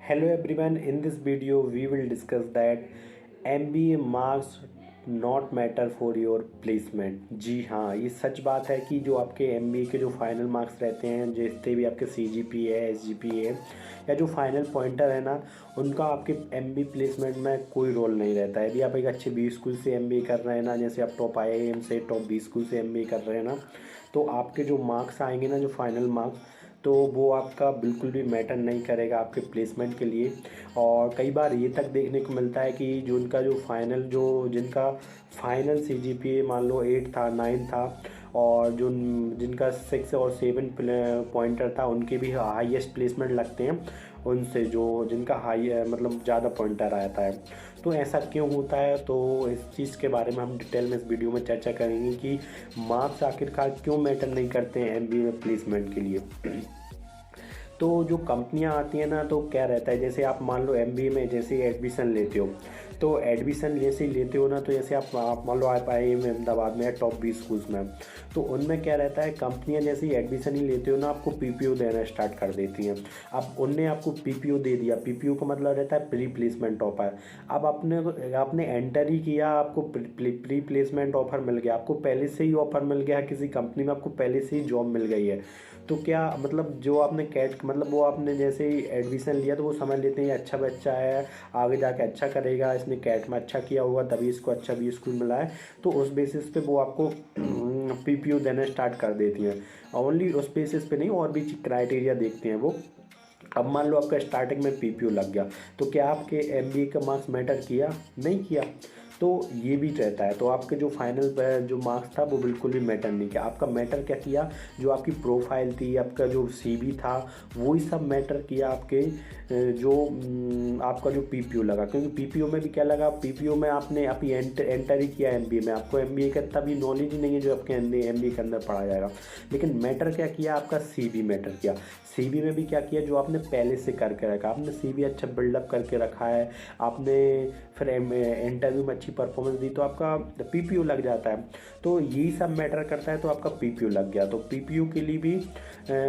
Hello everyone, in this video we will discuss that MBA marks not matter for your placement. जी हाँ, ये सच बात है कि जो आपके एमबीए के जो फाइनल मार्क्स रहते हैं, जितने भी आपके सीजीपीए है, एसजीपीए या जो फाइनल पॉइंटर है ना, उनका आपके एमबीए प्लेसमेंट में कोई रोल नहीं रहता है। यदि आप एक अच्छे 20 स्कूल से एमबीए कर रहे हैं ना, जैसे आप टॉप आईआईएम से टॉप 20 स्कूल से एमबीए कर रहे हैं ना, तो आपके जो मार्क्स आएंगे ना, जो फाइनल मार्क्स, तो वो आपका बिल्कुल भी मैटर नहीं करेगा आपके प्लेसमेंट के लिए। और कई बार ये तक देखने को मिलता है कि जो उनका जो फाइनल जिनका फाइनल सीजीपीए मान लो 8 था, 9 था, और जो जिनका 6 और 7 पॉइंटर था, उनके भी हाईएस्ट प्लेसमेंट लगते हैं उनसे जो जिनका हाई मतलब ज़्यादा पॉइंटर आता है। तो ऐसा क्यों होता है, तो इस चीज़ के बारे में हम डिटेल में इस वीडियो में चर्चा करेंगे कि मार्क्स आखिरकार क्यों मैटर नहीं करते हैं एमबीए में प्लेसमेंट के लिए। तो जो कंपनियां आती हैं ना, तो क्या रहता है, जैसे आप मान लो एमबीए में जैसे एडमिशन लेते हो, तो एडमिशन जैसे ही लेते हो ना, तो जैसे आप मान लो आप आए में अहमदाबाद में या टॉप 20 स्कूल्स में, तो उनमें क्या रहता है, कंपनियां जैसे ही एडमिशन ही लेते हो ना, आपको पीपीओ देना स्टार्ट कर देती हैं। अब उनने आपको पीपीओ दे दिया, पीपीओ का मतलब रहता है प्री प्लेसमेंट ऑफर। अब आपने एंटर ही किया, आपको प्री प्लेसमेंट ऑफर मिल गया, आपको पहले से ही ऑफर मिल गया किसी कंपनी में, आपको पहले से ही जॉब मिल गई है। तो क्या मतलब जो आपने कैट मतलब वो आपने जैसे ही एडमिशन लिया, तो वो समझ लेते हैं अच्छा बच्चा है, आगे जाके अच्छा करेगा, इसने कैट में अच्छा किया होगा तभी इसको अच्छा भी स्कूल मिला है। तो उस बेसिस पे वो आपको पीपीयू देना स्टार्ट कर देती हैं। ओनली उस बेसिस पे नहीं, और भी क्राइटेरिया देखते हैं वो। अब मान लो आपका स्टार्टिंग में पीपीयू लग गया, तो क्या आपके एमबीए का मार्क्स मैटर किया? नहीं किया। तो ये भी रहता है, तो आपके जो फाइनल जो मार्क्स था वो बिल्कुल भी मैटर नहीं किया। आपका मैटर क्या किया, जो आपकी प्रोफाइल थी, आपका जो सीवी था, वही सब मैटर किया आपके जो आपका जो पीपीयू लगा। क्योंकि पीपीयू में भी क्या लगा, पीपीयू में आपने अभी एंटर ही किया एमबीए में, आपको एमबीए का इतना भी नॉलेज ही नहीं है जो आपके एमबीए के अंदर पढ़ा जाएगा। लेकिन मैटर क्या किया, आपका सीवी मैटर किया। सीवी में भी क्या किया, जो आपने पहले से करके रखा, आपने सीवी अच्छा बिल्डअप करके रखा है, आपने फिर इंटरव्यू में अच्छी परफॉर्मेंस दी, तो आपका पीपीयू लग जाता है। तो यही सब मैटर करता है, तो आपका पीपीयू लग गया। तो पीपीयू के लिए भी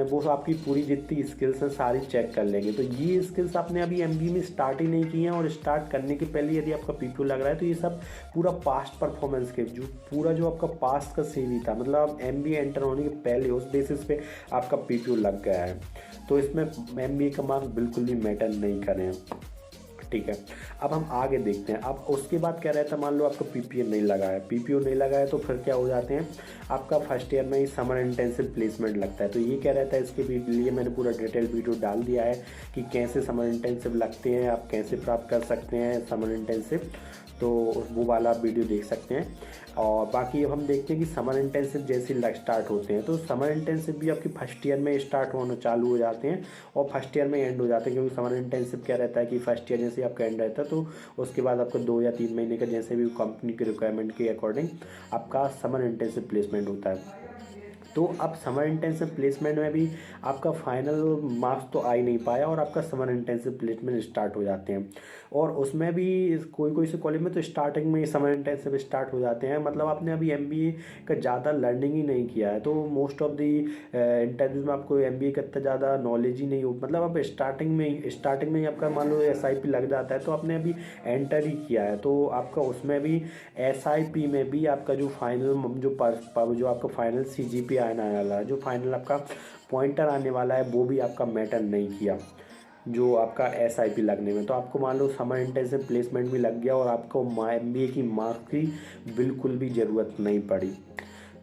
वो आपकी पूरी जितनी स्किल्स हैं सारी चेक कर लेंगे। तो ये स्किल्स आपने अभी एमबीए में स्टार्ट ही नहीं की हैं, और स्टार्ट करने के पहले यदि आपका पीपीयू लग रहा है, तो ये सब पूरा पास्ट परफॉर्मेंस के जो आपका पास्ट का सीवी था, मतलब एमबीए एंटर होने के पहले, उस बेसिस पे आपका पीपीयू लग गया है। तो इसमें एमबीए का मार्क्स बिल्कुल भी मैटर नहीं करें। ठीक है, अब हम आगे देखते हैं। अब उसके बाद क्या रहता है, मान लो आपका पीपीओ नहीं लगा है, पीपीओ नहीं लगा है, तो फिर क्या हो जाते हैं, आपका फर्स्ट ईयर में ही समर इंटेंसिव प्लेसमेंट लगता है। तो ये क्या रहता है, इसके लिए मैंने पूरा डिटेल वीडियो डाल दिया है कि कैसे समर इंटेंसिव लगते हैं, आप कैसे प्राप्त कर सकते हैं समर इंटेंसिव। तो वो वाला आप वीडियो देख सकते हैं। और बाकी अब हम देखते हैं कि समर इंटेंसिव जैसे स्टार्ट होते हैं, तो समर इंटेंसिव भी आपकी फर्स्ट ईयर में स्टार्ट होना चालू हो जाते हैं और फर्स्ट ईयर में एंड हो जाते हैं। क्योंकि समर इंटेंसिव क्या रहता है कि फर्स्ट ईयर जैसे आपका एंड रहता है, तो उसके बाद आपका 2 या 3 महीने का जैसे भी कंपनी के रिक्वायरमेंट के अकॉर्डिंग आपका समर इंटेंसिव प्लेसमेंट होता है। तो अब समर इंटेंसिव प्लेसमेंट में भी आपका फाइनल मार्क्स तो आ ही नहीं पाया, और आपका समर इंटेंसिव प्लेसमेंट स्टार्ट हो जाते हैं। और उसमें भी कोई से कॉलेज में तो स्टार्टिंग में समर इंटेंसिव स्टार्ट हो जाते हैं, मतलब आपने अभी एमबीए का ज़्यादा लर्निंग ही नहीं किया है, तो मोस्ट ऑफ दी इंटरव्यूज में आपको एमबीए का इतना ज़्यादा नॉलेज ही नहीं हो, मतलब अब स्टार्टिंग में ही आपका मान लो एसआईपी लग जाता है, तो आपने अभी एंटर ही किया है, तो आपका उसमें भी एसआईपी में भी आपका जो फाइनल जो आपका फाइनल सीजीपी आने वाला है, जो फाइनल आपका पॉइंटर आने वाला है, वो भी आपका मैटर नहीं किया जो आपका एसआईपी लगने में। तो आपको मान लो समर इंटेंसिव प्लेसमेंट भी लग गया, और आपको एमबीए की मार्क्स की बिल्कुल भी ज़रूरत नहीं पड़ी।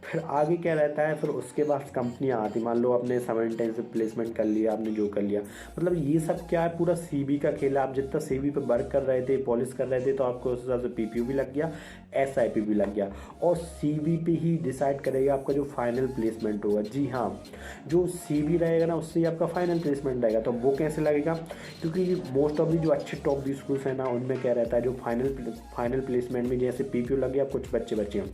फिर आगे क्या रहता है, फिर उसके बाद कंपनियां आती, मान लो आपने समर इंटेंसिव प्लेसमेंट कर लिया, आपने जो कर लिया, मतलब ये सब क्या है, पूरा सीवी का खेल है। आप जितना सीवी पे वर्क कर रहे थे, पॉलिश कर रहे थे, तो आपको उस हिसाब से पीपीयू भी लग गया, एसआईपी भी लग गया, और सीवी पे ही डिसाइड करेगा आपका जो फाइनल प्लेसमेंट होगा। जी हाँ, जो सीवी रहेगा ना, उससे ही आपका फाइनल प्लेसमेंट रहेगा। तो वो कैसे लगेगा, क्योंकि मोस्ट ऑफ दी जो अच्छे टॉप 20 स्कूल्स हैं ना, उनमें क्या रहता है, जो फाइनल प्लेसमेंट में जैसे पीपीयू लग गया, कुछ बच्चे हैं,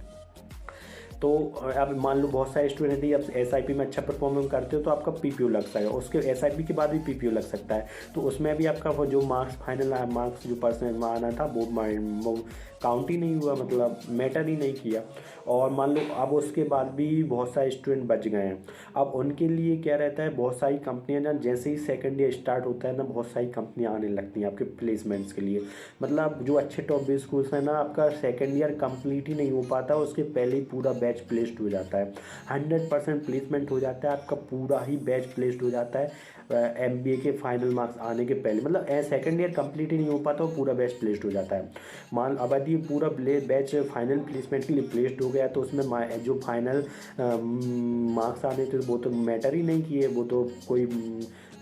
तो अब मान लो बहुत सारे स्टूडेंट यदि अब एसआईपी में अच्छा परफॉर्मेंस करते हो तो आपका पीपीयू लग सकता है, उसके एसआईपी के बाद भी पीपीयू लग सकता है। तो उसमें भी आपका वो जो मार्क्स फाइनल मार्क्स जो परसेंट आना था वो काउंट ही नहीं हुआ, मतलब मैटर ही नहीं किया। और मान लो अब उसके बाद भी बहुत सारे स्टूडेंट बच गए हैं। अब उनके लिए क्या रहता है, बहुत सारी कंपनियां ना जैसे ही सेकंड ईयर स्टार्ट होता है ना, बहुत सारी कंपनियां आने लगती हैं आपके प्लेसमेंट्स के लिए। मतलब जो अच्छे टॉप बेस स्कूल्स हैं ना, आपका सेकंड ईयर कंप्लीट ही नहीं हो पाता, उसके पहले ही पूरा बैच प्लेस्ड हो जाता है। 100% प्लेसमेंट हो जाता है, आपका पूरा ही बैच प्लेस्ड हो जाता है एमबीए के फाइनल मार्क्स आने के पहले। मतलब सेकंड ईयर कंप्लीट ही नहीं हो पाता, वो पूरा बैच प्लेस्ड हो जाता है। मान अब यदि पूरा बैच फाइनल प्लेसमेंट के लिए प्लेस्ड हो गया तो उसमें जो फाइनल मार्क्स आने थे वो तो मैटर ही नहीं किए, वो तो कोई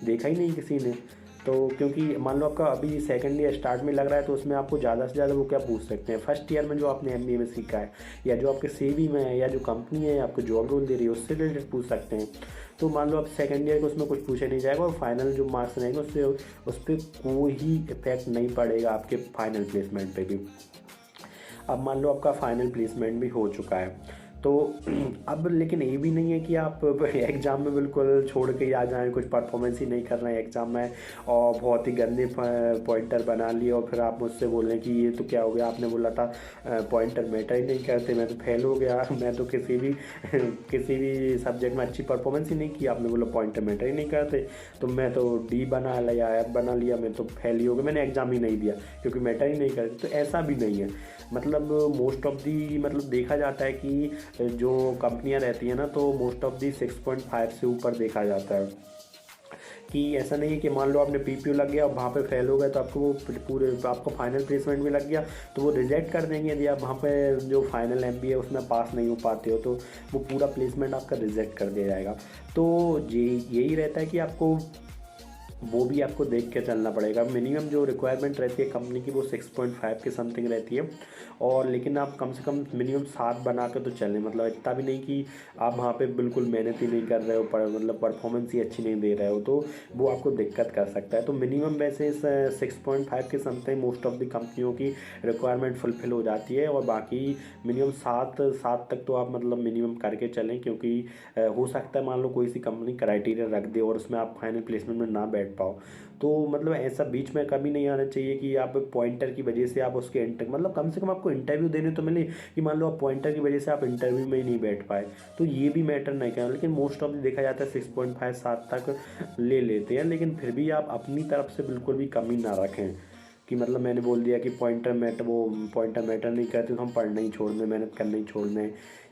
देखा ही नहीं किसी ने। तो क्योंकि मान लो आपका अभी सेकंड ईयर स्टार्ट में लग रहा है तो उसमें आपको ज़्यादा से ज़्यादा वो क्या पूछ सकते हैं, फर्स्ट ईयर में जो आपने एमबीए में सीखा है या जो आपके सीवी में है या जो कंपनी है आपको जॉब रोल दे रही है उससे रिलेटेड पूछ सकते हैं। तो मान लो आप सेकंड ईयर को उसमें कुछ पूछा नहीं जाएगा और फाइनल जो मार्क्स रहेंगे उससे उस पर कोई इफेक्ट नहीं पड़ेगा आपके फाइनल प्लेसमेंट पे भी। अब मान लो आपका फाइनल प्लेसमेंट भी हो चुका है तो अब लेकिन ये भी नहीं है कि आप एग्ज़ाम में बिल्कुल छोड़ के ही आ जाएं, कुछ परफॉर्मेंस ही नहीं कर रहे हैं एग्ज़ाम में और बहुत ही गंदे पॉइंटर बना लिए और फिर आप मुझसे बोल रहे हैं कि ये तो क्या हो गया, आपने बोला था पॉइंटर मैटर ही नहीं करते, मैं तो फेल हो गया, मैं तो किसी भी सब्जेक्ट में अच्छी परफॉर्मेंस ही नहीं की, आपने बोला पॉइंटर मैटर ही नहीं करते, तो मैं तो डी बना लिया, एफ बना लिया, मैं तो फेल ही हो गया, मैंने एग्ज़ाम ही नहीं दिया क्योंकि मैटर ही नहीं करते। तो ऐसा भी नहीं है, मतलब मोस्ट ऑफ दी मतलब देखा जाता है कि जो कंपनियां रहती हैं ना तो मोस्ट ऑफ दी 6.5 से ऊपर देखा जाता है कि ऐसा नहीं है कि मान लो आपने पीपीयू लग गया और वहाँ पे फेल हो गए तो आपको वो पूरे आपको फाइनल प्लेसमेंट में लग गया तो वो रिजेक्ट कर देंगे। यदि आप वहाँ पे जो फाइनल एमबीए उसमें पास नहीं हो पाते हो तो वो पूरा प्लेसमेंट आपका रिजेक्ट कर दिया जाएगा। तो यही रहता है कि आपको वो भी आपको देख के चलना पड़ेगा। मिनिमम जो रिक्वायरमेंट रहती है कंपनी की वो 6.5 के समथिंग रहती है और लेकिन आप कम से कम मिनिमम 7 बना के तो चलें, मतलब इतना भी नहीं कि आप वहाँ पे बिल्कुल मेहनत ही नहीं कर रहे हो मतलब परफॉर्मेंस ही अच्छी नहीं दे रहे हो तो वो आपको दिक्कत कर सकता है। तो मिनिमम वैसे 6.5 के समथिंग मोस्ट ऑफ द कंपनियों की रिक्वायरमेंट फुलफिल हो जाती है और बाकी मिनिमम 7 तक तो आप मतलब मिनिमम करके चलें क्योंकि हो सकता है मान लो कोई सी कंपनी क्राइटेरिया रख दे और उसमें आप फाइनल प्लेसमेंट में ना बैठ पाओ। तो मतलब ऐसा बीच में कभी नहीं आना चाहिए कि आप पॉइंटर की वजह से आप उसके मतलब कम से कम आपको इंटरव्यू देने तो मिले, कि मान लो आप पॉइंटर की वजह से आप इंटरव्यू में ही नहीं बैठ पाए तो ये भी मैटर नहीं करना। लेकिन मोस्ट ऑफ देखा जाता है 6.5 7 तक ले लेते हैं, लेकिन फिर भी आप अपनी तरफ से बिल्कुल भी कमी ना रखें कि मतलब मैंने बोल दिया कि पॉइंटर मैटर नहीं करते तो हम पढ़ना ही छोड़ दें, मेहनत करना ही छोड़ दें,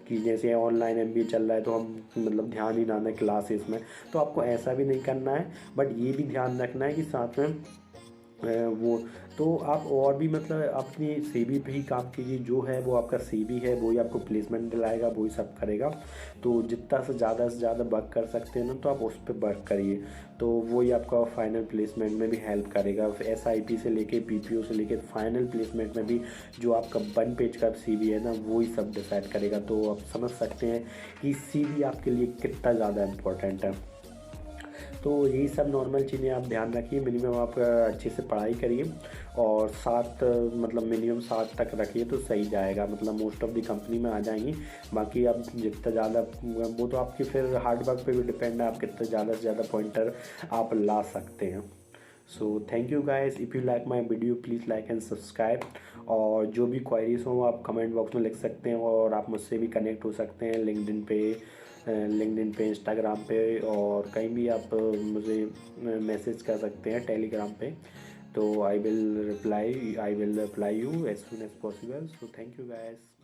कि जैसे ऑनलाइन एमबीए चल रहा है तो हम मतलब ध्यान ही ना दें क्लासेस में। तो आपको ऐसा भी नहीं करना है, बट ये भी ध्यान रखना है कि साथ में वो तो आप और भी मतलब अपनी सीवी पे ही काम कीजिए, जो है वो आपका सीवी है वही आपको प्लेसमेंट दिलाएगा, वही सब करेगा। तो जितना से ज़्यादा वर्क कर सकते हैं ना तो आप उस पर वर्क करिए, तो वही आपका फाइनल प्लेसमेंट में भी हेल्प करेगा। एसआईपी से लेके पीपीओ से लेके फाइनल प्लेसमेंट में भी जो आपका 1 पेज का सीवी है ना वही सब डिसाइड करेगा। तो आप समझ सकते हैं कि सीवी आपके लिए कितना ज़्यादा इम्पोर्टेंट है। तो यही सब नॉर्मल चीज़ें आप ध्यान रखिए, मिनिमम आप अच्छे से पढ़ाई करिए और 7 मतलब मिनिमम 7 तक रखिए तो सही जाएगा, मतलब मोस्ट ऑफ द कंपनी में आ जाएंगी। बाकी आप जितना ज़्यादा वो तो आपकी फिर हार्ड वर्क पे भी डिपेंड है, आप कितना ज़्यादा से ज़्यादा पॉइंटर आप ला सकते हैं। सो thank you guys, if you like my video please like and subscribe. और जो भी क्वारीज हो आप कमेंट बॉक्स में लिख सकते हैं और आप मुझसे भी कनेक्ट हो सकते हैं लिंक्डइन पे इंस्टाग्राम पे और कहीं भी आप मुझे मैसेज कर सकते हैं टेलीग्राम पे। तो I will reply you as soon as possible. So thank you guys.